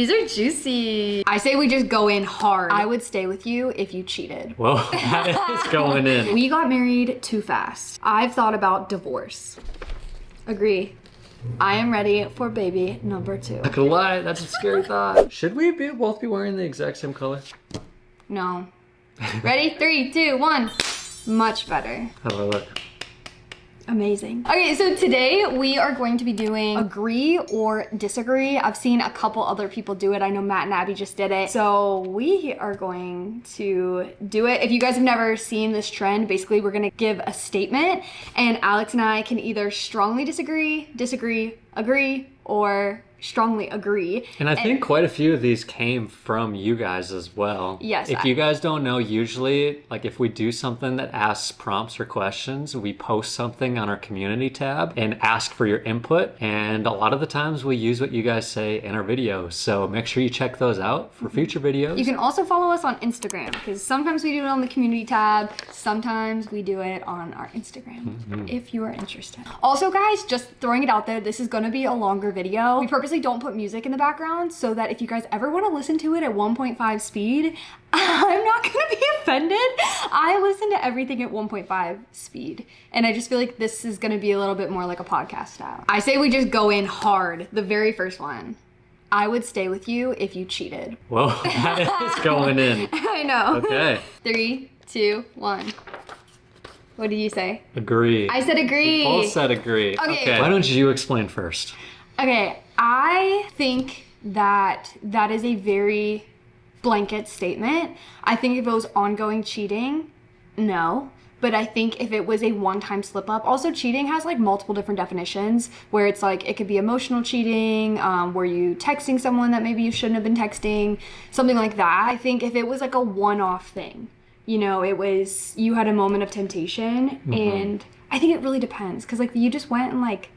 These are juicy. I say we just go in hard. I would stay with you if you cheated. Well, that is going in. We got married too fast. I've thought about divorce. Agree. I am ready for baby number 2. Not gonna lie, that's a scary thought. Should we both be wearing the exact same color? No. Ready? 3, 2, 1. Much better. How do I look? Amazing. Okay, so today we are going to be doing agree or disagree. I've seen a couple other people do it. I know Matt and Abby just did it. So we are going to do it. If you guys have never seen this trend, basically we're gonna give a statement and Alex and I can either strongly disagree, agree, or strongly agree. And I think quite a few of these came from you guys as well. Yes. If you guys don't know, usually, like if we do something that asks prompts or questions, we post something on our community tab and ask for your input. And a lot of the times we use what you guys say in our videos. So make sure you check those out for future videos. You can also follow us on Instagram because sometimes we do it on the community tab. Sometimes we do it on our Instagram if you are interested. Also guys, just throwing it out there, this is going to be a longer video. We purposely don't put music in the background so that if you guys ever want to listen to it at 1.5 speed, I'm not gonna be offended. I listen to everything at 1.5 speed and I just feel like this is gonna be a little bit more like a podcast style. I say we just go in hard. The very first one. I would stay with you if you cheated. Whoa, that is going in. I know. Okay. 3, 2, 1. What did you say? Agree. I said agree. We both said agree. Okay. Why don't you explain first? Okay, I think that is a very blanket statement. I think if it was ongoing cheating, no. But I think if it was a one-time slip up, also cheating has like multiple different definitions where it's like, it could be emotional cheating, where you texting someone that maybe you shouldn't have been texting, something like that. I think if it was like a one-off thing, you know, it was, you had a moment of temptation and I think it really depends. Cause like you just went and like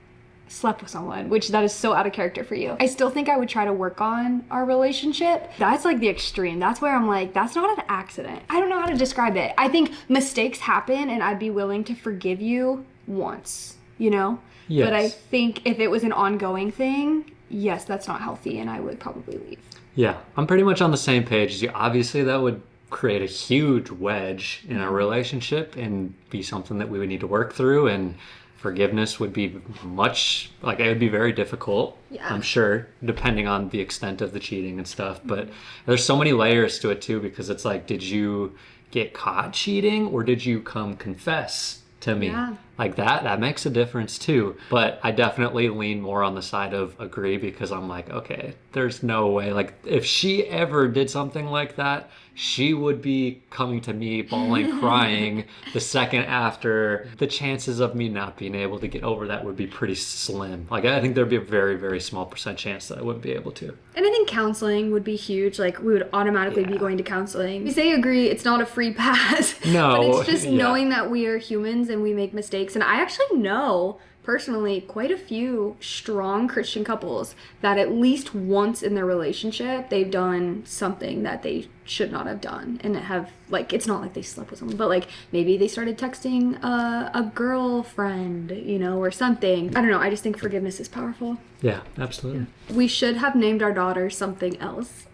slept with someone, which that is so out of character for you. I still think I would try to work on our relationship. That's like the extreme. That's where I'm like, that's not an accident. I don't know how to describe it. I think mistakes happen and I'd be willing to forgive you once, you know? Yes. But I think if it was an ongoing thing, yes, that's not healthy and I would probably leave. Yeah, I'm pretty much on the same page as you. Obviously, that would create a huge wedge in our relationship and be something that we would need to work through, and forgiveness would be much, like it would be very difficult, I'm sure, depending on the extent of the cheating and stuff. But there's so many layers to it too, because it's like, did you get caught cheating or did you come confess to me? Like that makes a difference too. But I definitely lean more on the side of agree, because I'm like, okay, there's no way, like if she ever did something like that, she would be coming to me bawling, crying the second after. The chances of me not being able to get over that would be pretty slim. Like I think there'd be a very, very small % chance that I wouldn't be able to. And I think counseling would be huge. Like we would automatically be going to counseling. We say agree, it's not a free pass. No. But it's just knowing that we are humans and we make mistakes. And I actually know personally quite a few strong Christian couples that at least once in their relationship they've done something that they should not have done, and have, like, it's not like they slept with someone, but like maybe they started texting a girlfriend, you know, or something. I don't know, I just think forgiveness is powerful. Yeah, absolutely. We should have named our daughter something else.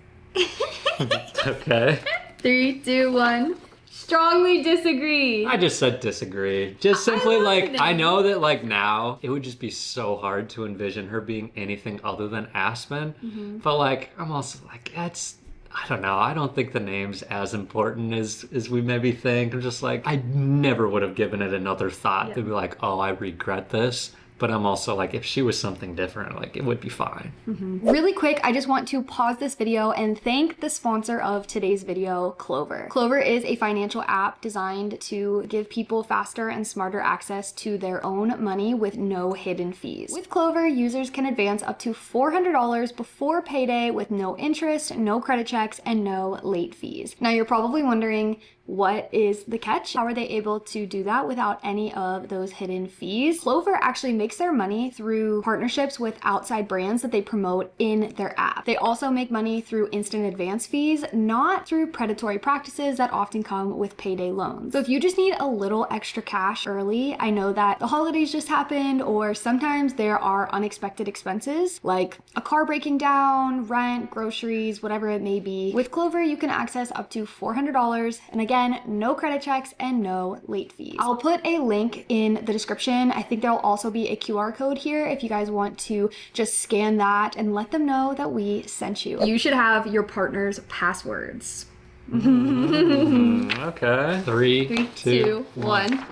Okay. 3, 2, 1. Strongly disagree. I just said disagree. Just simply I know that like now it would just be so hard to envision her being anything other than Aspen. But like I'm also like, that's, I don't know. I don't think the name's as important as we maybe think. I'm just like, I never would have given it another thought to be like, oh, I regret this. But I'm also like, if she was something different, like it would be fine. Really quick, I just want to pause this video and thank the sponsor of today's video, Clover. Clover is a financial app designed to give people faster and smarter access to their own money with no hidden fees. With Clover, users can advance up to $400 before payday with no interest, no credit checks, and no late fees. Now you're probably wondering, what is the catch? How are they able to do that without any of those hidden fees? Clover actually makes their money through partnerships with outside brands that they promote in their app. They also make money through instant advance fees, not through predatory practices that often come with payday loans. So if you just need a little extra cash early, I know that the holidays just happened, or sometimes there are unexpected expenses like a car breaking down, rent, groceries, whatever it may be. With Clover, you can access up to $400, and again, no credit checks and no late fees. I'll put a link in the description. I think there'll also be a QR code here if you guys want to just scan that and let them know that we sent you. You should have your partner's passwords. Okay. Three, two, one.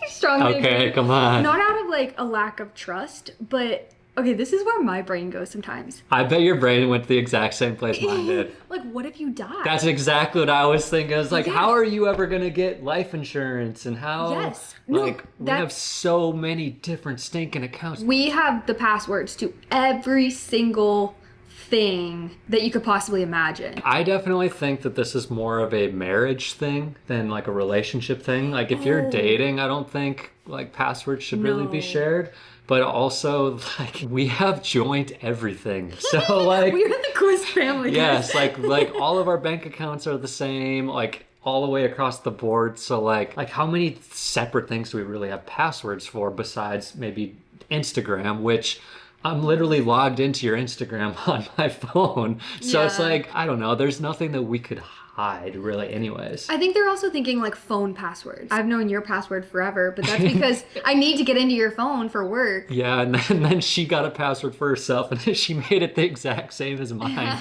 Strongly okay, agree. Come on. Not out of like a lack of trust, but okay, this is where my brain goes sometimes. I bet your brain went to the exact same place mine did. Like, what if you die? That's exactly what I was thinking. I was like, Yeah. how are you ever going to get life insurance? And how, Yes. No, like, we have so many different stinking accounts. We have the passwords to every single thing that you could possibly imagine. I definitely think that this is more of a marriage thing than like a relationship thing. Like if you're dating, I don't think like passwords should really be No. shared. But also, like, we have joint everything. So, like... We're the coolest family. Yes, like all of our bank accounts are the same, like, all the way across the board. So, like how many separate things do we really have passwords for besides maybe Instagram, which... I'm literally logged into your Instagram on my phone. So it's Yeah. like, I don't know, there's nothing that we could hide really anyways. I think they're also thinking like phone passwords. I've known your password forever, but that's because I need to get into your phone for work. Yeah, and then she got a password for herself and she made it the exact same as mine.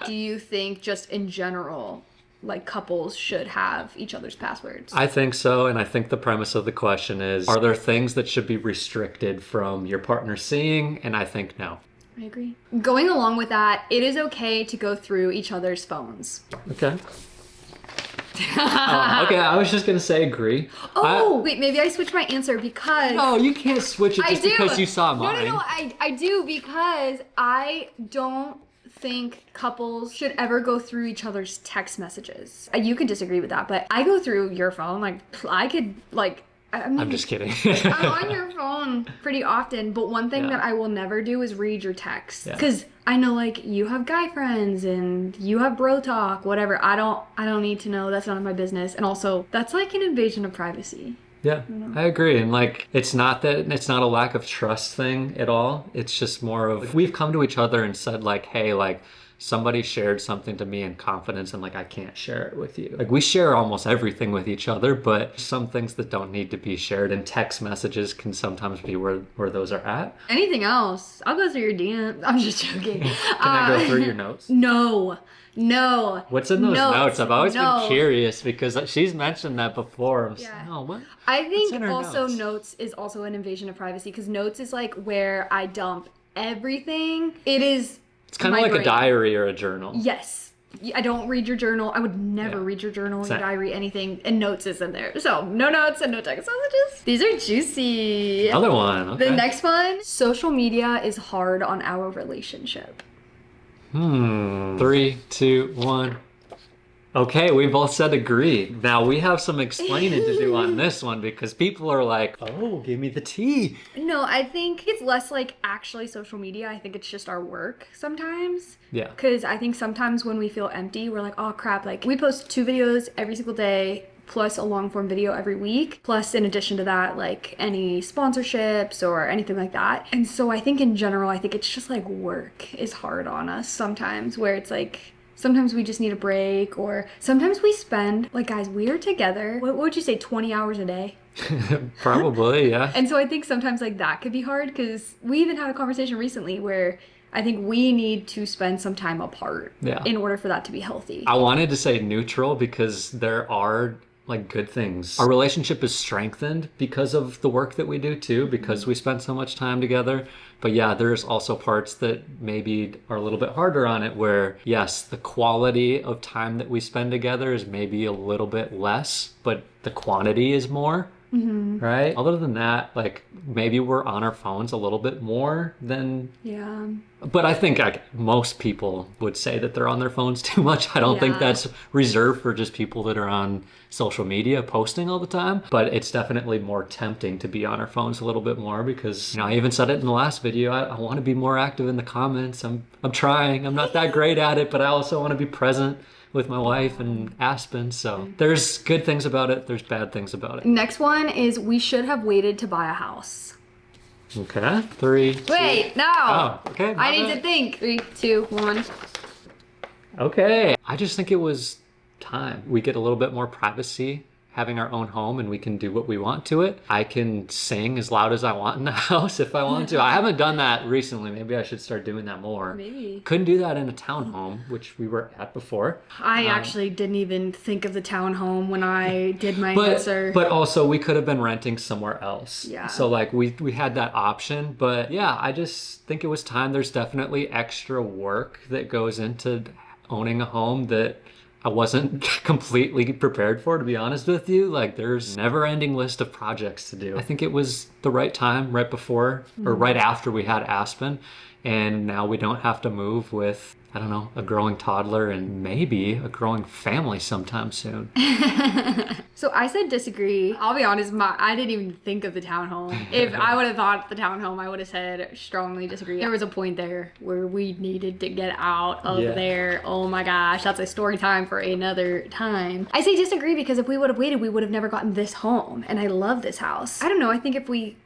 Do you think just in general, like couples should have each other's passwords? I think so, and I think the premise of the question is, are there things that should be restricted from your partner seeing? And I think no. I agree. Going along with that, it is okay to go through each other's phones. Okay. Okay, I was just gonna say agree. Wait, maybe I switched my answer because... No, you can't switch it just because you saw mine. No, I do because I don't think couples should ever go through each other's text messages. You could disagree with that, but I go through your phone. Like, I could, like... I mean, I'm just kidding. I'm on your phone pretty often, but one thing that I will never do is read your texts. Because I know, like, you have guy friends and you have bro talk, whatever. I don't need to know. That's none of my business. And also, that's like an invasion of privacy. Yeah, I agree. And like, it's not a lack of trust thing at all. It's just more of, we've come to each other and said like, hey, like, somebody shared something to me in confidence and like I can't share it with you. Like we share almost everything with each other, but some things that don't need to be shared, and text messages can sometimes be where those are at. Anything else? I'll go through your DM. I'm just joking. Can I go through your notes? No. What's in those notes? I've always No. been curious because she's mentioned that before. I'm Yeah. saying, oh, what? I think in her also notes? notes is also an invasion of privacy because notes is like where I dump everything. It is. It's kind of like a diary or a journal. Yes. I don't read your journal. I would never read your journal, your diary, anything, and notes is in there. So no notes and no text messages. These are juicy. Another one. Okay. The next one, social media is hard on our relationship. 3, 2, 1. Okay, we both said agree. Now we have some explaining to do on this one because people are like, oh, give me the tea. No, I think it's less like actually social media. I think it's just our work sometimes. Yeah. Because I think sometimes when we feel empty, we're like, oh crap, like we post 2 videos every single day, plus a long form video every week. Plus, in addition to that, like any sponsorships or anything like that. And so I think in general, I think it's just like work is hard on us sometimes where it's like, sometimes we just need a break, or sometimes we spend, like guys, we're together, what would you say, 20 hours a day? Probably, yeah. And so I think sometimes like that could be hard because we even had a conversation recently where I think we need to spend some time apart in order for that to be healthy. I wanted to say neutral because there are like good things. Our relationship is strengthened because of the work that we do too, because we spend so much time together. But yeah, there's also parts that maybe are a little bit harder on it where, yes, the quality of time that we spend together is maybe a little bit less, but the quantity is more. right? Other than that, like maybe we're on our phones a little bit more than. Yeah. But I think like most people would say that they're on their phones too much. I don't think Yeah. that's reserved for just people that are on social media posting all the time. But it's definitely more tempting to be on our phones a little bit more because, you know, I even said it in the last video. I want to be more active in the comments. I'm trying. I'm not that great at it, but I also want to be present with my wife and Aspen. So there's good things about it. There's bad things about it. Next one is we should have waited to buy a house. Okay. 3, 2. Wait, no. Oh, okay. I need to think. 3, 2, 1. Okay. I just think it was time. We get a little bit more privacy having our own home and we can do what we want to it. I can sing as loud as I want in the house if I want to. I haven't done that recently. Maybe I should start doing that more. Maybe. Couldn't do that in a townhome, which we were at before. I actually didn't even think of the townhome when I did my But answer. also we could have been renting somewhere else. Yeah. So like we had that option. But yeah, I just think it was time. There's definitely extra work that goes into owning a home that I wasn't completely prepared for, to be honest with you. Like there's never-ending list of projects to do. I think it was the right time right before or right after we had Aspen. And now we don't have to move with, I don't know, a growing toddler and maybe a growing family sometime soon. So I said disagree. I'll be honest, I didn't even think of the townhome. If I would have thought the townhome, I would have said strongly disagree. There was a point there where we needed to get out of there. Oh my gosh, that's a story time for another time. I say disagree because if we would have waited, we would have never gotten this home. And I love this house. I don't know, I think if we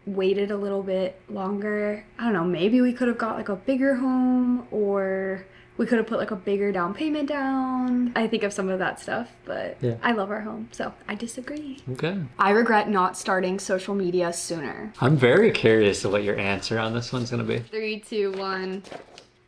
waited a little bit longer, I don't know, maybe we could have got like a bigger home or we could have put like a bigger down payment down. I think of some of that stuff, but I love our home, so I disagree. Okay. I regret not starting social media sooner. I'm very curious of what your answer on this one's going to be. 3, 2, 1.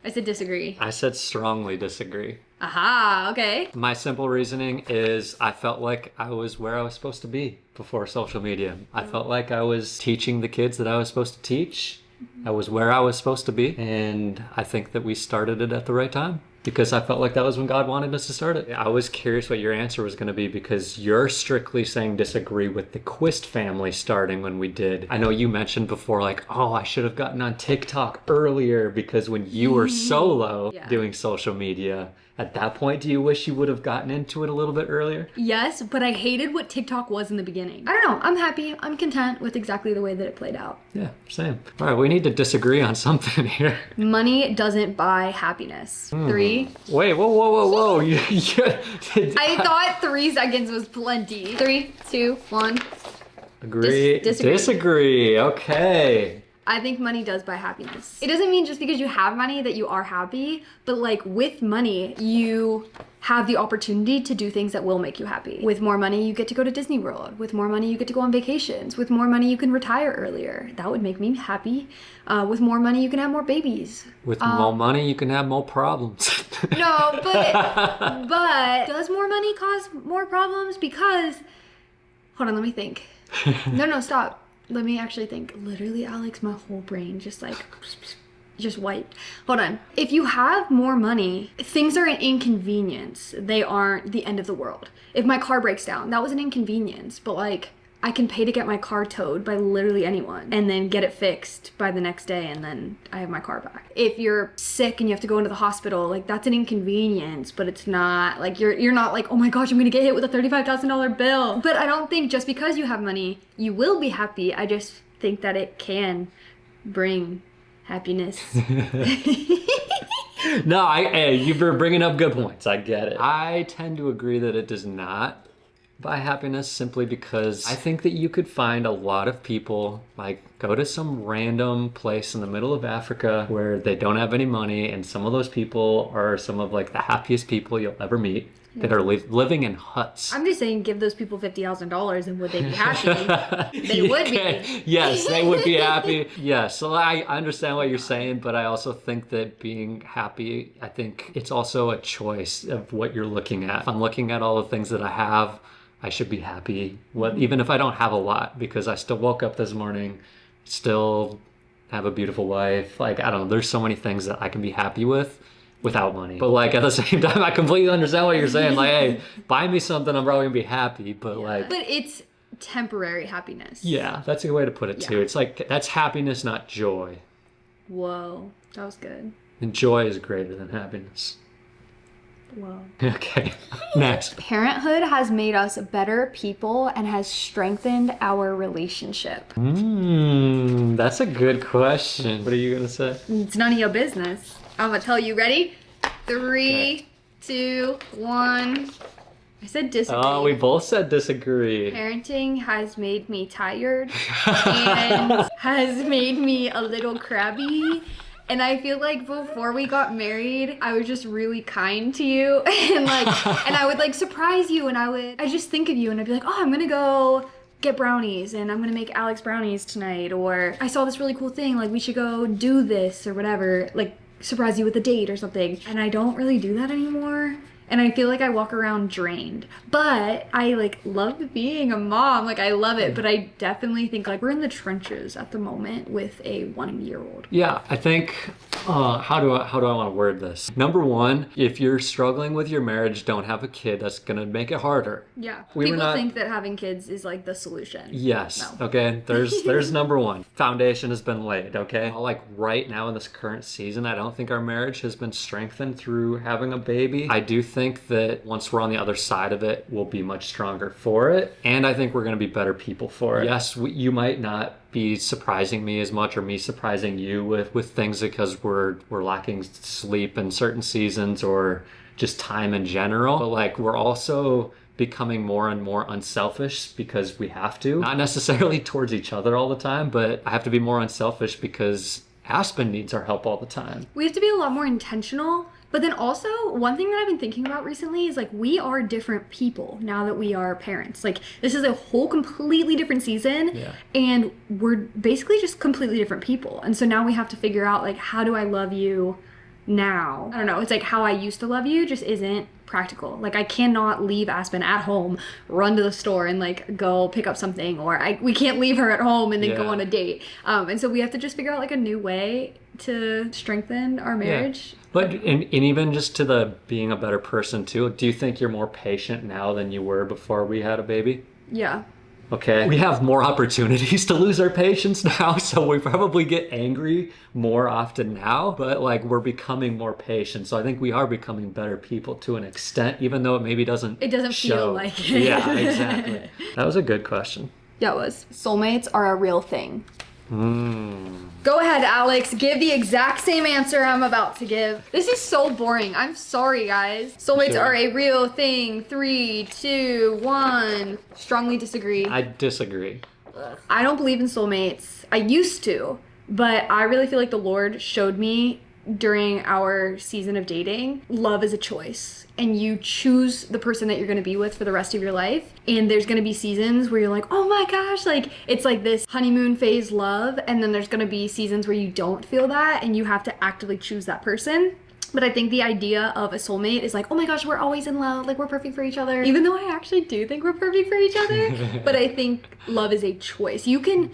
I said disagree. I said strongly disagree. Aha, okay. My simple reasoning is I felt like I was where I was supposed to be before social media. I felt like I was teaching the kids that I was supposed to teach. I was where I was supposed to be. And I think that we started it at the right time because I felt like that was when God wanted us to start it. I was curious what your answer was going to be because you're strictly saying disagree with the Quist family starting when we did. I know you mentioned before like, oh, I should have gotten on TikTok earlier because when you were solo doing social media, at that point, do you wish you would have gotten into it a little bit earlier? Yes, but I hated what TikTok was in the beginning. I don't know. I'm happy. I'm content with exactly the way that it played out. Yeah, same. All right, we need to disagree on something here. Money doesn't buy happiness. 3. Wait, whoa. I thought 3 seconds was plenty. 3, 2, 1. Agree. Disagree. Okay. I think money does buy happiness. It doesn't mean just because you have money that you are happy, but like with money, you have the opportunity to do things that will make you happy. With more money, you get to go to Disney World. With more money, you get to go on vacations. With more money, you can retire earlier. That would make me happy. With more money, you can have more babies. With more money, you can have more problems. No, but does more money cause more problems? Because, hold on, let me think. No, stop. Let me actually think. Literally, Alex, my whole brain just wiped. Hold on. If you have more money, things are an inconvenience. They aren't the end of the world. If my car breaks down, that was an inconvenience. But like, I can pay to get my car towed by literally anyone and then get it fixed by the next day and then I have my car back. If you're sick and you have to go into the hospital, like that's an inconvenience, but it's not like you're not like, oh my gosh, I'm gonna get hit with a $35,000 bill. But I don't think just because you have money, you will be happy. I just think that it can bring happiness. No, you're bringing up good points. I get it. I tend to agree that it does not buy happiness simply because I think that you could find a lot of people like go to some random place in the middle of Africa where they don't have any money and some of those people are some of like the happiest people you'll ever meet that are living in huts. I'm just saying give those people $50,000 and would they be happy? They would be. Yes, they would be happy. Yes, so I understand what you're saying, but I also think that being happy, I think it's also a choice of what you're looking at. If I'm looking at all the things that I have, I should be happy, even if I don't have a lot, because I still woke up this morning, still have a beautiful wife. Like, I don't know, there's so many things that I can be happy with without money. But like at the same time, I completely understand what you're saying. Like, hey, buy me something, I'm probably gonna be happy. But like, but it's temporary happiness. Yeah, that's a good way to put it too. It's like, that's happiness, not joy. Whoa, that was good. And joy is greater than happiness. Whoa. Okay, next. Parenthood has made us better people and has strengthened our relationship. That's a good question. What are you gonna say? It's none of your business. I'm gonna tell you. Ready? 3, 2, 1. I said disagree. Oh, we both said disagree. Parenting has made me tired and has made me a little crabby. And I feel like before we got married, I was just really kind to you and I would like surprise you and I just think of you and I'd be like, oh, I'm gonna go get brownies and I'm gonna make Alex brownies tonight, or I saw this really cool thing, like we should go do this or whatever, like surprise you with a date or something. And I don't really do that anymore. And I feel like I walk around drained. But I like love being a mom. Like I love it. But I definitely think like we're in the trenches at the moment with a 1-year-old. Yeah, I think how do I want to word this? Number one, if you're struggling with your marriage, don't have a kid. That's gonna make it harder. Yeah. People think that having kids is like the solution. Yes. No. Okay. There's number one. Foundation has been laid. Okay. Like right now in this current season, I don't think our marriage has been strengthened through having a baby. I do think that once we're on the other side of it, we'll be much stronger for it. And I think we're going to be better people for it. Yes, you might not be surprising me as much or me surprising you with things because we're lacking sleep in certain seasons or just time in general. But like we're also becoming more and more unselfish because we have to. Not necessarily towards each other all the time, but I have to be more unselfish because Aspen needs our help all the time. We have to be a lot more intentional. But then also, one thing that I've been thinking about recently is like we are different people now that we are parents. Like this is a whole completely different season and we're basically just completely different people. And so now we have to figure out like, how do I love you now? I don't know. It's like how I used to love you just isn't practical. Like I cannot leave Aspen at home, run to the store and like go pick up something, or we can't leave her at home and then go on a date. And so we have to just figure out like a new way to strengthen our marriage. But and even just to the being a better person too, do you think you're more patient now than you were before we had a baby? Yeah. Okay. We have more opportunities to lose our patience now, so we probably get angry more often now, but like we're becoming more patient. So I think we are becoming better people to an extent, even though it doesn't feel like it. Yeah, exactly. That was a good question. Yeah, it was. Soulmates are a real thing. Go ahead, Alex. Give the exact same answer I'm about to give. This is so boring. I'm sorry, guys. Soulmates are a real thing. 3, 2, 1. Strongly disagree. I disagree. I don't believe in soulmates. I used to, but I really feel like the Lord showed me during our season of dating, love is a choice. And you choose the person that you're going to be with for the rest of your life. And there's going to be seasons where you're like, oh my gosh, like it's like this honeymoon phase love. And then there's going to be seasons where you don't feel that and you have to actively choose that person. But I think the idea of a soulmate is like, oh my gosh, we're always in love, like we're perfect for each other. Even though I actually do think we're perfect for each other. But I think love is a choice. You can,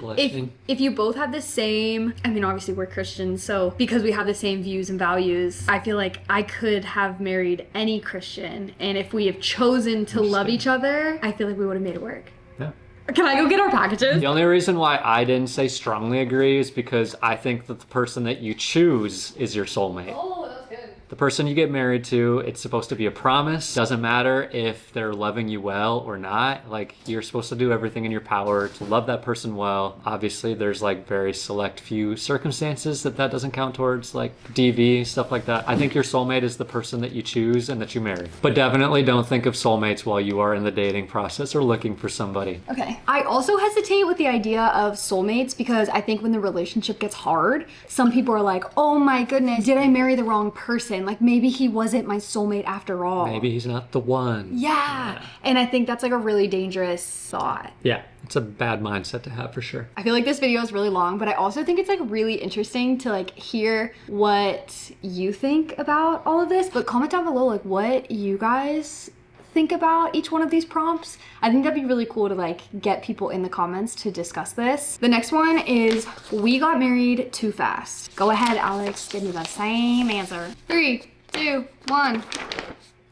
if you both have the same, I mean, obviously we're Christians, so because we have the same views and values, I feel like I could have married any Christian. And if we have chosen to love each other, I feel like we would have made it work. Yeah. Can I go get our packages? The only reason why I didn't say strongly agree is because I think that the person that you choose is your soulmate. Oh, that's good. The person you get married to, it's supposed to be a promise. Doesn't matter if they're loving you well or not. Like, you're supposed to do everything in your power to love that person well. Obviously, there's like very select few circumstances that doesn't count towards, like DV, stuff like that. I think your soulmate is the person that you choose and that you marry. But definitely don't think of soulmates while you are in the dating process or looking for somebody. Okay. I also hesitate with the idea of soulmates because I think when the relationship gets hard, some people are like, oh my goodness, did I marry the wrong person? Like maybe he wasn't my soulmate after all. Maybe he's not the one. Yeah. And I think that's like a really dangerous thought. Yeah. It's a bad mindset to have for sure. I feel like this video is really long, but I also think it's like really interesting to like hear what you think about all of this. But comment down below like what you guys think about each one of these prompts. I think that'd be really cool to like get people in the comments to discuss this. The next one is, we got married too fast. Go ahead, Alex, give me the same answer. 3, 2, 1.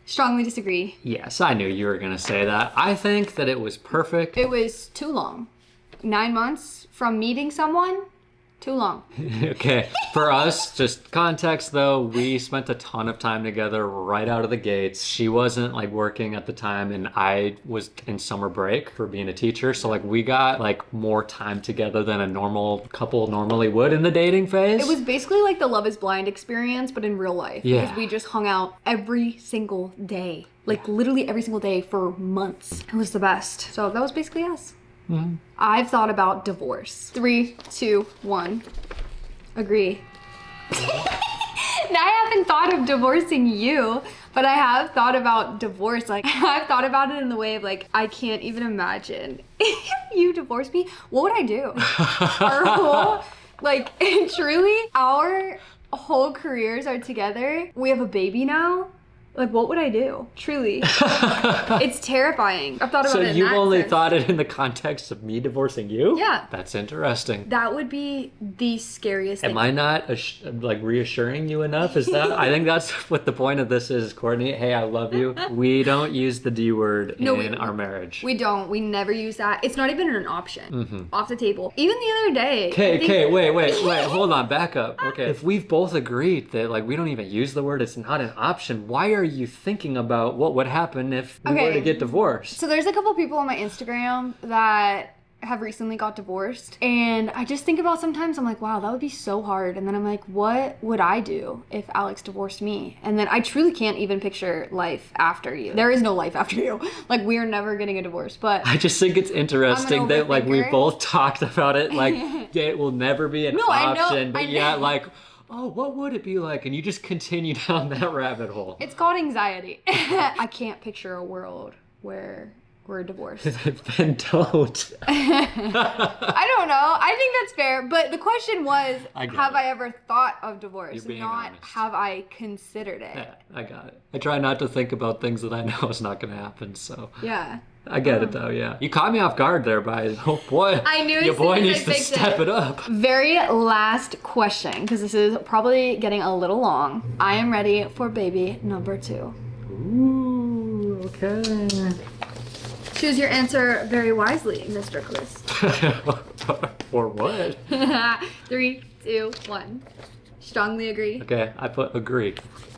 Strongly disagree. Yes, I knew you were going to say that. I think that it was perfect. It was too long. 9 months from meeting someone, too long. Okay, for us, just context though, we spent a ton of time together right out of the gates. She wasn't like working at the time, and I was in summer break for being a teacher. So like we got like more time together than a normal couple normally would in the dating phase. It was basically like the Love is Blind experience, but in real life. Yeah. Because we just hung out every single day. Like literally every single day for months. It was the best. So that was basically us. Mm-hmm. I've thought about divorce. 3, 2, 1. Agree. Now I haven't thought of divorcing you, but I have thought about divorce. Like I've thought about it in the way of like, I can't even imagine if you divorced me, what would I do? Our whole, like truly, our whole careers are together. We have a baby now. Like, what would I do? Truly. It's terrifying. I've thought about it in you've that only sense. thought it in the context of me divorcing you? Yeah. That's interesting. That would be the scariest thing. Am I not like reassuring you enough? Is that? I think that's what the point of this is, Courtney. Hey, I love you. We don't use the D word in our marriage. We don't. We never use that. It's not even an option. Off the table. Even the other day. Okay, wait. Hold on, back up. Okay. If we've both agreed that like we don't even use the word, it's not an option, why are you thinking about what would happen if we were to get divorced? So there's a couple people on my Instagram that have recently got divorced, and I just think about sometimes I'm like, wow, that would be so hard. And then I'm like, what would I do if Alex divorced me? And then I truly can't even picture life after you. There is no life after you. Like, we are never getting a divorce. But I just think it's interesting that like we both talked about it, like it will never be an option, but yeah, like, oh, what would it be like? And you just continue down that rabbit hole. It's called anxiety. I can't picture a world where we're divorced. Then don't. I don't know. I think that's fair. But the question was, have I ever thought of divorce? You're being not honest. Have I considered it? Yeah, I got it. I try not to think about things that I know is not going to happen, so. Yeah. I get it though, yeah. You caught me off guard there by, oh boy. I knew your boy needs I to step it up. Very last question, because this is probably getting a little long. I am ready for baby number 2. Ooh, okay. Choose your answer very wisely, Mr. Quiz. For what? 3, 2, 1. Strongly agree. Okay, I put agree.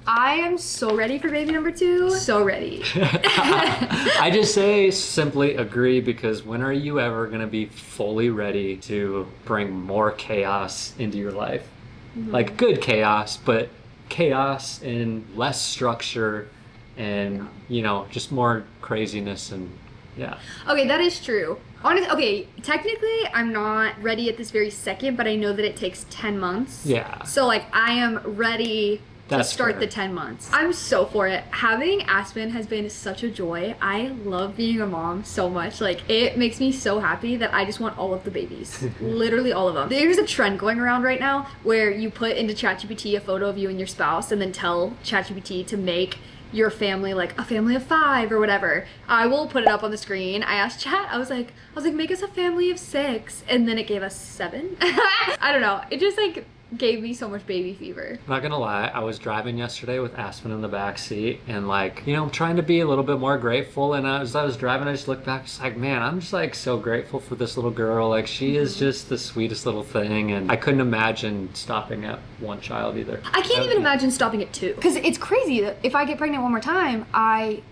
I am so ready for baby number 2. So ready. I just say simply agree, because when are you ever going to be fully ready to bring more chaos into your life? Like good chaos, but chaos and less structure and, you know, just more craziness and yeah. Okay, that is true. Honestly, okay, technically I'm not ready at this very second, but I know that it takes 10 months. Yeah. So like I am ready to start fair. the 10 months. I'm so for it. Having Aspen has been such a joy. I love being a mom so much. Like, it makes me so happy that I just want all of the babies. Literally all of them. There's a trend going around right now where you put into ChatGPT a photo of you and your spouse and then tell ChatGPT to make your family like a family of 5 or whatever. I will put it up on the screen. I asked Chat, I was like, make us a family of 6, and then it gave us 7. I don't know. It just like gave me so much baby fever. Not gonna lie, I was driving yesterday with Aspen in the back seat, and like, you know, I'm trying to be a little bit more grateful, and as I was driving, I just looked back, it's like, man, I'm just like so grateful for this little girl. Like, she is just the sweetest little thing, and I couldn't imagine stopping at 1 child either. I can't even imagine stopping at 2. Because it's crazy that if I get pregnant one more time,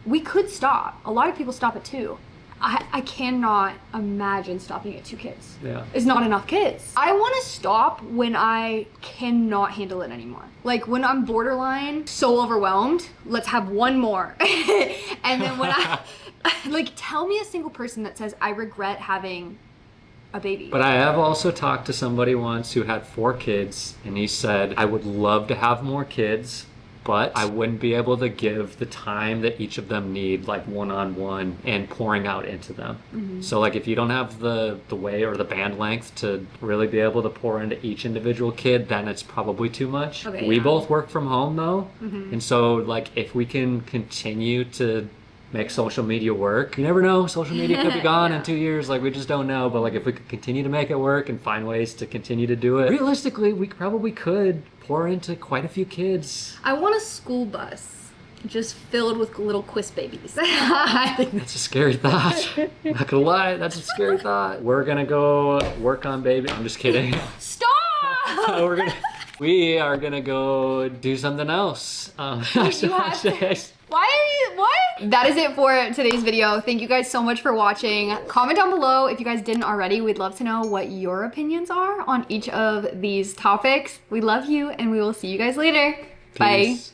we could stop. A lot of people stop at 2. I cannot imagine stopping at 2 kids. Yeah. It's not enough kids. I want to stop when I cannot handle it anymore. Like when I'm borderline so overwhelmed, let's have 1 more. And then when like, tell me a single person that says I regret having a baby. But I have also talked to somebody once who had 4 kids, and he said, I would love to have more kids, but I wouldn't be able to give the time that each of them need, like one-on-one and pouring out into them. So like if you don't have the way or the band length to really be able to pour into each individual kid, then it's probably too much. Okay, we both work from home though. And so like if we can continue to make social media work, you never know, social media could be gone in 2 years, like we just don't know. But like if we could continue to make it work and find ways to continue to do it, realistically we probably could pour into quite a few kids. I want a school bus. just filled with little quist babies. I think That's a scary thought. Not gonna lie, that's a scary thought. We're gonna go work on baby. I'm just kidding. Stop! We are gonna go do something else. Why are you, what? That is it for today's video. Thank you guys so much for watching. Comment down below if you guys didn't already. We'd love to know what your opinions are on each of these topics. We love you and we will see you guys later. Peace. Bye.